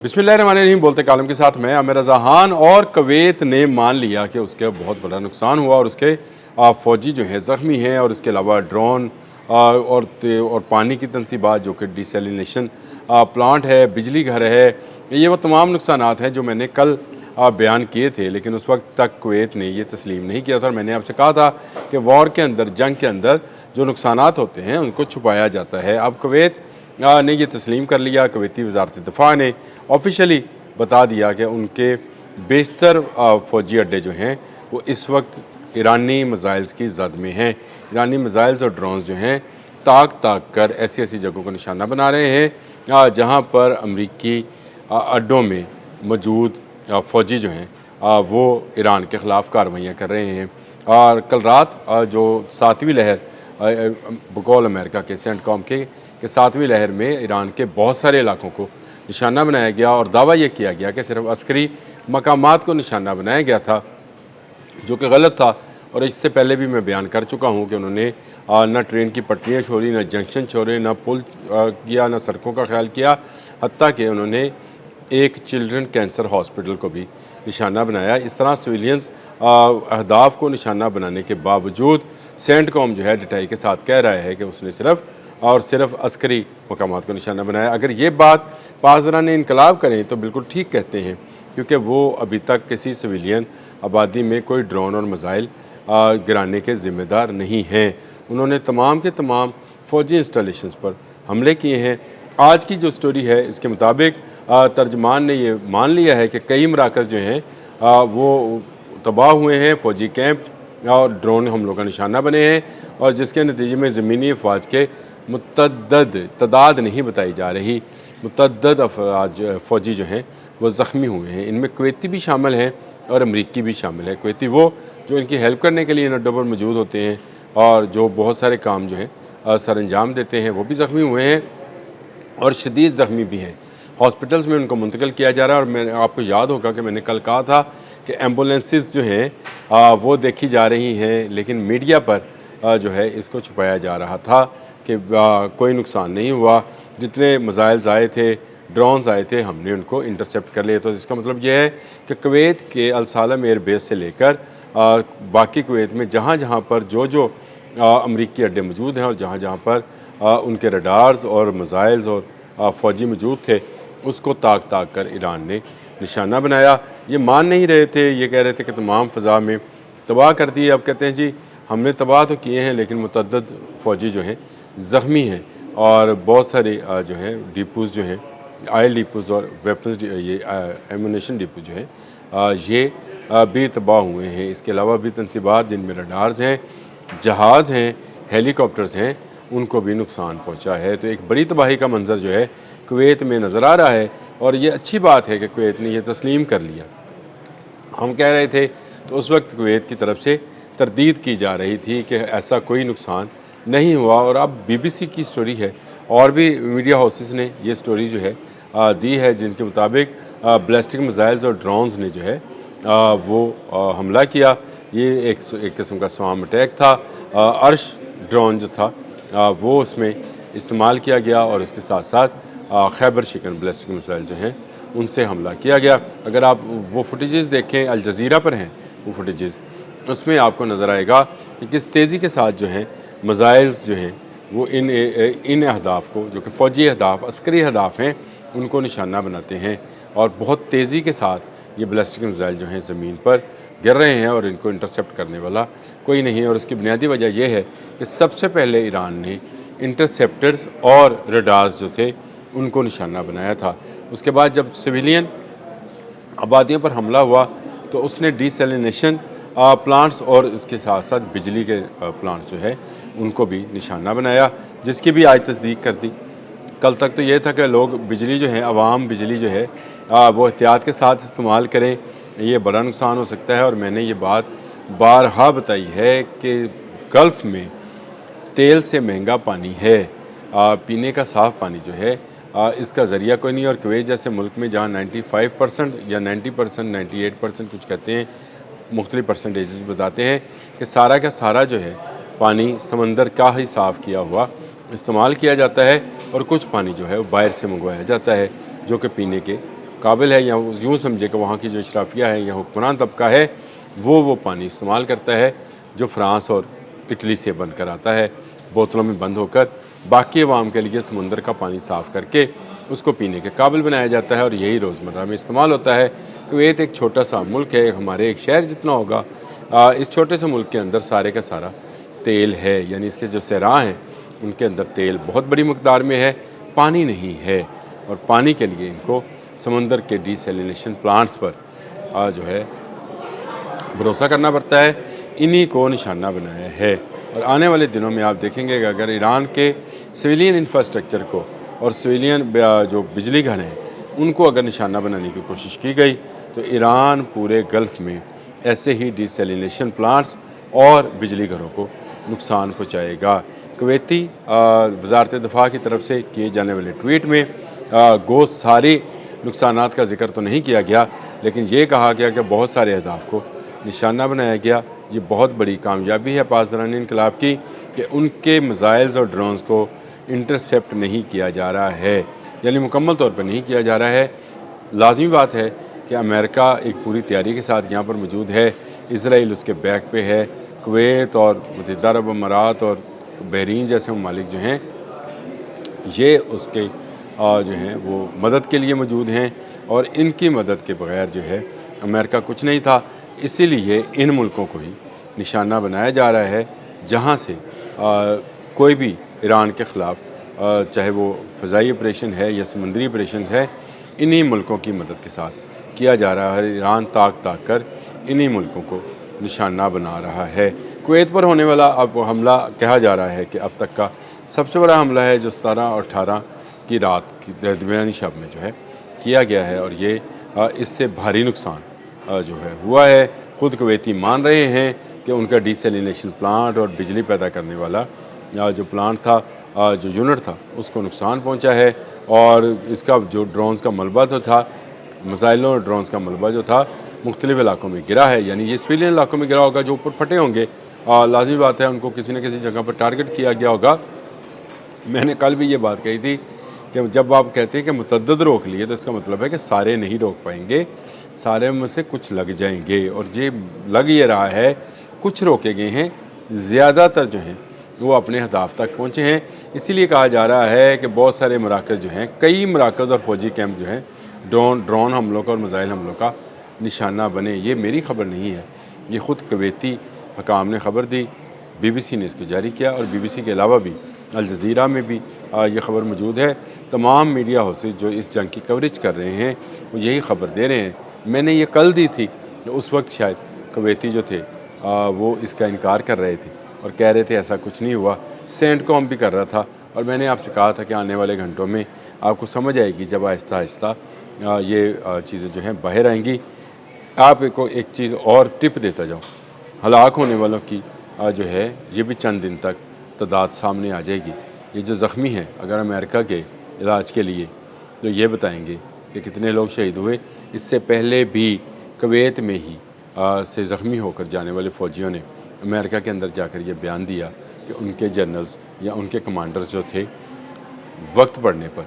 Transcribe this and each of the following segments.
बिस्मिल्लाहिर्रहमानिर्रहीम। बोलते कालम के साथ मैं आमिर रज़ा खान। और कुवैत ने मान लिया कि उसके बहुत बड़ा नुकसान हुआ और उसके फ़ौजी जो हैं ज़ख्मी हैं, और इसके अलावा ड्रोन और पानी की तनसीबात जो कि डिसैलिनेशन प्लांट है, बिजली घर है, ये वो तमाम नुकसानात हैं जो मैंने कल बयान किए थे। लेकिन उस वक्त तक कुवैत ने ये तस्लीम नहीं किया था और मैंने आपसे कहा था कि वॉर के अंदर, जंग के अंदर जो नुकसानात होते हैं उनको छुपाया जाता है। अब कुवैत ने ये तस्लीम कर लिया। कुवैती वज़ारत दिफ़ा ने ऑफिशियली बता दिया कि उनके बेशतर फ़ौजी अड्डे जो हैं वो इस वक्त ईरानी मिज़ाइल्स की ज़द में हैं। ईरानी मिज़ाइल्स और ड्रोन्स जो हैं ताक कर ऐसी ऐसी जगहों को निशाना बना रहे हैं जहां पर अमरीकी अड्डों में मौजूद फ़ौजी जो हैं वो ईरान के ख़िलाफ़ कार्रवाइयाँ कर रहे हैं। और कल रात जो 7वीं लहर बकौल अमेरिका के सेंटकॉम के 7वीं लहर में ईरान के बहुत सारे इलाकों को निशाना बनाया गया और दावा यह किया गया कि सिर्फ अस्करी मकामात को निशाना बनाया गया था, जो कि गलत था। और इससे पहले भी मैं बयान कर चुका हूँ कि उन्होंने न ट्रेन की पटरियाँ छोड़ी, न जंक्शन छोड़े, न पुल किया, न सड़कों का ख्याल किया। हत्ता कि उन्होंने एक चिल्ड्रन कैंसर हॉस्पिटल को भी निशाना बनाया। इस तरह सिविलियंस अहदाफ को निशाना बनाने के बावजूद सेंटकॉम जो है डिटाई के साथ कह रहा है कि उसने सिर्फ अस्करी मकामात को निशाना बनाया। अगर ये बात पासदारान इनकलाब करें तो बिल्कुल ठीक कहते हैं, क्योंकि वो अभी तक किसी सिविलियन आबादी में कोई ड्रोन और मिसाइल गिराने के ज़िम्मेदार नहीं हैं। उन्होंने तमाम के तमाम फ़ौजी इंस्टॉलेशंस पर हमले किए हैं। आज की जो स्टोरी है इसके मुताबिक तर्जमान ने ये मान लिया है कि कई मराकज़ जो हैं वो तबाह हुए हैं, फ़ौजी कैंप और ड्रोन हमलों का निशाना बने हैं, और जिसके नतीजे में ज़मीनी अफवाज के मुतअद्दिद तादाद नहीं बताई जा रही, मुतअद्दिद अफराज फ़ौजी जो हैं वो ज़ख्मी हुए हैं। इनमें कुवैती भी शामिल हैं और अमरीकी भी शामिल है। कुवैती वो जो इनकी हेल्प करने के लिए इन अड्डों पर मौजूद होते हैं और जो बहुत सारे काम जो हैं सर अंजाम देते हैं, वो भी ज़ख्मी हुए हैं और शदीद ज़ख्मी भी हैं। हॉस्पिटल्स में उनको मुंतकिल किया जा रहा है। और मैं आपको याद होगा कि मैंने कल कहा था कि एम्बुलेंसेस जो हैं वो देखी जा रही हैं, लेकिन मीडिया पर जो है इसको छुपाया जा रहा था कि कोई नुकसान नहीं हुआ। जितने मिसाइल्स आए थे, ड्रोन्स आए थे, हमने उनको इंटरसेप्ट कर लिया। तो इसका मतलब यह है कि कुवैत के अल सालम एयर बेस से लेकर बाकी कुवैत में जहाँ जहाँ पर जो अमरीकी अड्डे मौजूद हैं और जहाँ जहाँ पर उनके रडार्स और मिसाइल्स और फ़ौजी मौजूद थे, उसको ताक कर ईरान ने निशाना बनाया। ये मान नहीं रहे थे, ये कह रहे थे कि तमाम फ़ज़ा में तबाह कर दिए। अब कहते हैं जी हमने तबाह तो किए हैं, लेकिन मुतअद्दिद फ़ौजी जो हैं ज़ख्मी हैं और बहुत सारे जो हैं डिपोज़ जो हैं, ऑयल डिपोज़ और वेपन्स ये एमुनेशन डिपो जो हैं ये भी तबाह हुए हैं। इसके अलावा भी तनसीबात जिनमें रडार्स हैं, जहाज़ हैं, हेलीकॉप्टर्स हैं, उनको भी नुकसान पहुँचा है। तो एक बड़ी तबाही का मंजर जो है कुवैत में नज़र आ रहा है, और ये अच्छी बात है कि कुवैत ने यह तस्लीम कर लिया। हम कह रहे थे तो उस वक्त कुवैत की तरफ से तरदीद की जा रही थी कि ऐसा कोई नुकसान नहीं हुआ। और अब BBC की स्टोरी है और भी मीडिया हाउसेस ने ये स्टोरी जो है दी है, जिनके मुताबिक बैलिस्टिक मिसाइल्स और ड्रोन्स ने जो है वो हमला किया। ये एक किस्म का स्वाम अटैक था। अर्श ड्रोन जो था वो उसमें इस्तेमाल किया गया, और इसके साथ साथ खैबर शिकन बैलिस्टिक मिसाइल जो हैं उनसे हमला किया गया। अगर आप वो फुटेजेस देखें, अल जज़ीरा पर हैं वो फुटेजेस, उसमें आपको नज़र आएगा कि किस तेज़ी के साथ जो हैं मिसाइल्स जो हैं वो इन अहदाफ को, जो कि फ़ौजी अहदाफ, अस्करी अहदाफ हैं, उनको निशाना बनाते हैं। और बहुत तेज़ी के साथ ये बैलिस्टिक मिसाइल जो हैं ज़मीन पर गिर रहे हैं और इनको इंटरसेप्ट करने वाला कोई नहीं है। और उसकी बुनियादी वजह यह है कि सबसे पहले ईरान ने इंटरसेप्टर्स और रडार्स जो थे उनको निशाना बनाया था। उसके बाद जब सिविलियन आबादियों पर हमला हुआ तो उसने डिसैलिनेशन प्लांट्स और इसके साथ साथ बिजली के प्लांट्स जो है उनको भी निशाना बनाया, जिसकी भी आज तस्दीक कर दी। कल तक तो ये था कि लोग बिजली जो है, आवाम बिजली जो है वो एहतियात के साथ इस्तेमाल करें, ये बड़ा नुकसान हो सकता है। और मैंने ये बात बारहा बताई है कि गल्फ़ में तेल से महंगा पानी है, पीने का साफ़ पानी जो है इसका ज़रिया कोई नहीं। और कुवैत जैसे मुल्क में जहाँ 95% या 90%, 98% कुछ कहते हैं, मुख्तलिफ परसेंटेज बताते हैं कि सारा का सारा जो है पानी समंदर का ही साफ़ किया हुआ इस्तेमाल किया जाता है, और कुछ पानी जो है वो बाहर से मंगवाया जाता है जो कि पीने के قابل ہے، یا یوں سمجھے کہ وہاں کی جو اشرافیہ ہے یا حکمران طبقہ ہے وہ پانی استعمال کرتا ہے جو فرانس اور اٹلی سے بن کر آتا ہے بوتلوں میں بند ہو کر، باقی عوام کے لیے سمندر کا پانی صاف کر کے اس کو پینے کے قابل بنایا جاتا ہے، اور یہی روزمرہ میں استعمال ہوتا ہے۔ کویت ایک چھوٹا سا ملک ہے، ہمارے ایک شہر جتنا ہوگا۔ اس چھوٹے سے ملک کے اندر سارے کا سارا تیل ہے، یعنی اس کے جو صحرا ہیں ان کے اندر تیل بہت بڑی مقدار میں ہے، پانی نہیں ہے، اور پانی کے لیے ان کو سمندر کے ڈی سیلینیشن پلانٹس پر جو ہے بھروسہ کرنا پڑتا ہے، انہی کو نشانہ بنایا ہے۔ اور آنے والے دنوں میں آپ دیکھیں گے کہ اگر ایران کے سویلین انفراسٹرکچر کو اور سویلین جو بجلی گھر ہیں ان کو اگر نشانہ بنانے کی کوشش کی گئی تو ایران پورے گلف میں ایسے ہی ڈی سیلینیشن پلانٹس اور بجلی گھروں کو نقصان پہنچائے گا۔ کویتی وزارت دفاع کی طرف سے کیے جانے والے ٹویٹ میں سارے نقصانات کا ذکر تو نہیں کیا گیا، لیکن یہ کہا گیا کہ بہت سارے اہداف کو نشانہ بنایا گیا۔ یہ بہت بڑی کامیابی ہے پاسداران انقلاب کی کہ ان کے میزائلز اور ڈرونز کو انٹرسیپٹ نہیں کیا جا رہا ہے، یعنی مکمل طور پر نہیں کیا جا رہا ہے۔ لازمی بات ہے کہ امریکہ ایک پوری تیاری کے ساتھ یہاں پر موجود ہے، اسرائیل اس کے بیک پہ ہے، کویت اور متحدہ عرب امارات اور بحرین جیسے ممالک جو ہیں یہ اس کے جو ہیں وہ مدد کے لیے موجود ہیں، اور ان کی مدد کے بغیر جو ہے امریکہ کچھ نہیں تھا۔ اسی لیے ان ملکوں کو ہی نشانہ بنایا جا رہا ہے جہاں سے کوئی بھی ایران کے خلاف چاہے وہ فضائی آپریشن ہے یا سمندری آپریشن ہے، انہی ملکوں کی مدد کے ساتھ کیا جا رہا ہے۔ ایران طاق کر انہی ملکوں کو نشانہ بنا رہا ہے۔ کویت پر ہونے والا اب حملہ کہا جا رہا ہے کہ اب تک کا سب سے بڑا حملہ ہے جو 17 اور 18 کی رات کی درمیانی شب میں جو ہے کیا گیا ہے، اور یہ اس سے بھاری نقصان جو ہے ہوا ہے۔ خود کویتی مان رہے ہیں کہ ان کا ڈی سیلینیشن پلانٹ اور بجلی پیدا کرنے والا جو پلانٹ تھا، جو یونٹ تھا، اس کو نقصان پہنچا ہے، اور اس کا جو ڈرونز کا ملبہ جو تھا، میزائلوں اور ڈرونز کا ملبہ جو تھا مختلف علاقوں میں گرا ہے، یعنی یہ سویلین علاقوں میں گرا ہوگا جو اوپر پھٹے ہوں گے، لازمی بات ہے ان کو کسی نہ کسی جگہ پر ٹارگٹ کیا گیا ہوگا۔ میں نے کل بھی یہ بات کہی تھی کہ جب آپ کہتے ہیں کہ متعدد روک لیے تو اس کا مطلب ہے کہ سارے نہیں روک پائیں گے، سارے میں سے کچھ لگ جائیں گے، اور یہ لگ یہ رہا ہے کچھ روکے گئے ہیں، زیادہ تر جو ہیں وہ اپنے اہداف تک پہنچے ہیں۔ اسی لیے کہا جا رہا ہے کہ بہت سارے مراکز جو ہیں، کئی مراکز اور فوجی کیمپ جو ہیں ڈرون حملوں کا اور میزائل حملوں کا نشانہ بنے۔ یہ میری خبر نہیں ہے، یہ خود کویتی حکام نے خبر دی، بی بی سی نے اس کو جاری کیا، اور بی بی سی کے علاوہ بھی الجزیرہ میں بھی یہ خبر موجود ہے۔ تمام میڈیا ہاؤسز جو اس جنگ کی کوریج کر رہے ہیں وہ یہی خبر دے رہے ہیں۔ میں نے یہ کل دی تھی کہ اس وقت شاید کویتی جو تھے وہ اس کا انکار کر رہے تھے اور کہہ رہے تھے ایسا کچھ نہیں ہوا، سینٹ کام بھی کر رہا تھا، اور میں نے آپ سے کہا تھا کہ آنے والے گھنٹوں میں آپ کو سمجھ آئے گی جب آہستہ آہستہ یہ چیزیں جو ہیں باہر آئیں گی۔ آپ کو ایک چیز اور ٹپ دیتا جاؤں، ہلاک ہونے والوں کی جو ہے یہ بھی چند دن تک تعداد سامنے آ جائے گی۔ یہ جو زخمی ہیں اگر امریکہ کے علاج کے لیے تو یہ بتائیں گے کہ کتنے لوگ شہید ہوئے۔ اس سے پہلے بھی کویت میں ہی سے زخمی ہو کر جانے والے فوجیوں نے امریکہ کے اندر جا کر یہ بیان دیا کہ ان کے جنرلز یا ان کے کمانڈرز جو تھے وقت پڑنے پر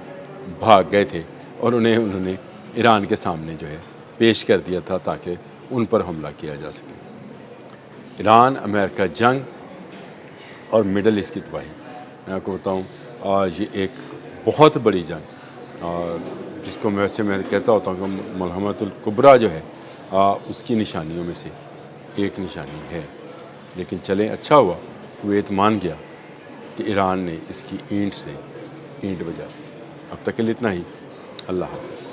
بھاگ گئے تھے، اور انہوں نے ایران کے سامنے جو ہے پیش کر دیا تھا تاکہ ان پر حملہ کیا جا سکے۔ ایران امریکہ جنگ اور مڈل ایسٹ کی تباہی، میں آپ کو بتاؤں یہ ایک بہت بڑی جنگ، جس کو میں کہتا ہوتا ہوں کہ ملحمۃ الکبریٰ جو ہے اس کی نشانیوں میں سے ایک نشانی ہے۔ لیکن چلیں، اچھا ہوا کویت مان گیا کہ ایران نے اس کی اینٹ سے اینٹ بجا دی۔ اب تک کے لیے اتنا ہی۔ اللہ حافظ۔